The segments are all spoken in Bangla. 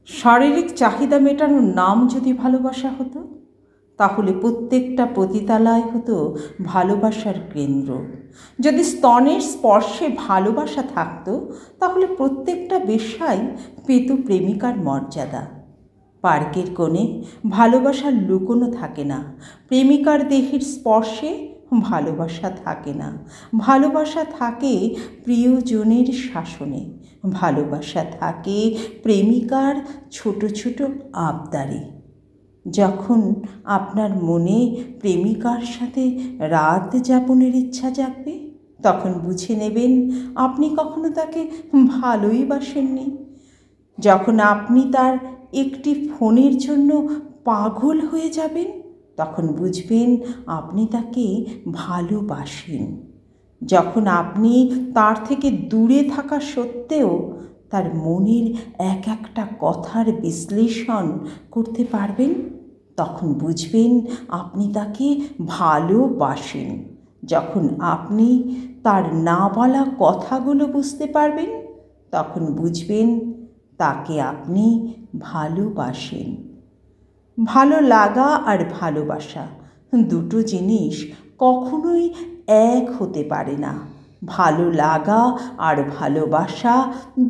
শারীরিক চাহিদা মেটানোর নাম যদি ভালোবাসা হতো, তাহলে প্রত্যেকটা পতিতালয় হতো ভালোবাসার কেন্দ্র। যদি স্তনের স্পর্শে ভালোবাসা থাকতো, তাহলে প্রত্যেকটা বেশ্যাই পেত প্রেমিকার মর্যাদা। পার্কের কোণে ভালোবাসার লুকোনো থাকে না, প্রেমিকার দেহের স্পর্শে ভালোবাসা থাকে না। ভালোবাসা থাকে প্রিয়জনের শাসনে, ভালোবাসা থাকে প্রেমিকার ছোট ছোট আবদারে। যখন আপনার মনে প্রেমিকার সাথে রাত যাপনের ইচ্ছা জাগবে, তখন বুঝে নেবেন আপনি কখনো তাকে ভালোই বাসেননি। যখন আপনি তার একটি ফোনের জন্য পাগল হয়ে যাবেন, তখন বুঝবেন আপনি তাকে ভালোবাসেন। যখন আপনি তার থেকে দূরে থাকা সত্ত্বেও তার মনের এক একটা কথার বিশ্লেষণ করতে পারবেন, তখন বুঝবেন আপনি তাকে ভালোবাসেন। যখন আপনি তার না বলা কথাগুলো বুঝতে পারবেন, তখন বুঝবেন তাকে আপনি ভালোবাসেন। ভালো লাগা আর ভালোবাসা দুটো জিনিস কখনোই এক হতে পারে না। ভালো লাগা আর ভালোবাসা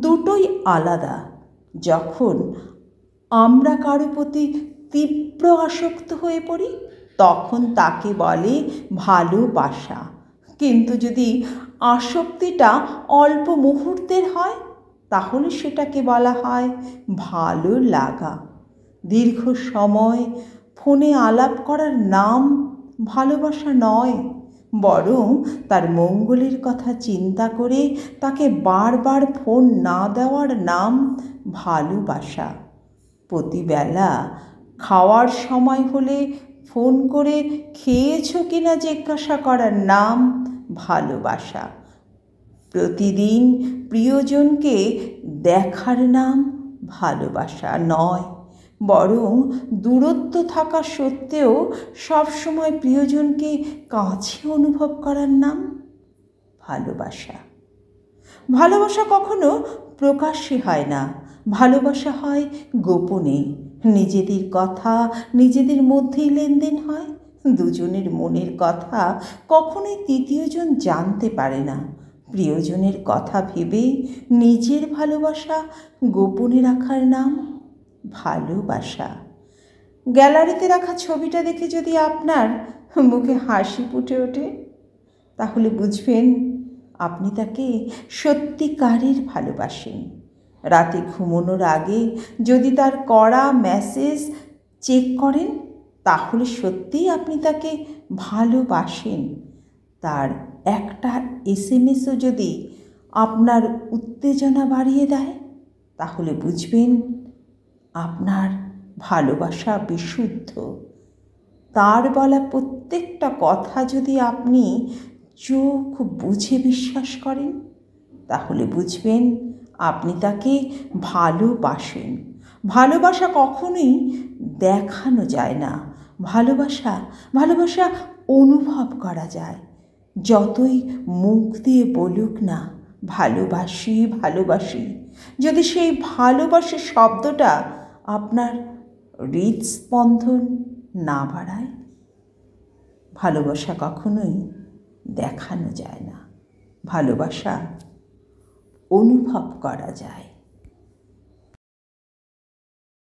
দুটোই আলাদা। যখন আমরা কারো প্রতি তীব্র আসক্ত হয়ে পড়ি, তখন তাকে বলে ভালোবাসা। কিন্তু যদি আসক্তিটা অল্প মুহূর্তের হয়, তাহলে সেটাকে বলা হয় ভালো লাগা। দীর্ঘ সময় ফোনে আলাপ করার নাম ভালোবাসা নয়, বরং তার মঙ্গলের কথা চিন্তা করে তাকে বারবার ফোন না দেওয়ার নাম ভালোবাসা। প্রতিবেলা খাওয়ার সময় হলে ফোন করে খেয়েছো কিনা জিজ্ঞাসা করার নাম ভালোবাসা। প্রতিদিন প্রিয়জনকে দেখার নাম ভালোবাসা নয়, বরং দূরত্ব থাকা সত্ত্বেও সবসময় প্রিয়জনকে কাছে অনুভব করার নাম ভালোবাসা। ভালোবাসা কখনো প্রকাশ্যে হয় না, ভালোবাসা হয় গোপনে। নিজেদের কথা নিজেদের মধ্যেই লেনদেন হয়। দুজনের মনের কথা কখনোই তৃতীয়জন জানতে পারে না। প্রিয়জনের কথা ভেবে নিজের ভালোবাসা গোপনে রাখার নাম ভালোবাসা। গ্যালারিতে রাখা ছবিটা দেখে যদি আপনার মুখে হাসি ফুটে ওঠে, তাহলে বুঝবেন আপনি তাকে সত্যিকারের ভালোবাসেন। রাতে ঘুমানোর আগে যদি তার করা মেসেজ চেক করেন, তাহলে সত্যিই আপনি তাকে ভালোবাসেন। তার একটা এসএমএসও যদি আপনার উত্তেজনা বাড়িয়ে দেয়, তাহলে বুঝবেন আপনার ভালোবাসা বিশুদ্ধ। তার বলা প্রত্যেকটা কথা যদি আপনি চোখ বুঝে বিশ্বাস করেন, তাহলে বুঝবেন আপনি তাকে ভালোবাসেন। ভালোবাসা কখনোই দেখানো যায় না, ভালোবাসা অনুভব করা যায়। যতই মুখ দিয়ে বলুক না ভালোবাসি ভালোবাসি, যদি সেই ভালোবাসি শব্দটা আপনার হৃদস্পন্দন না বাড়ায়, ভালোবাসা কখনোই দেখানো যায় না, ভালোবাসা অনুভব করা যায়।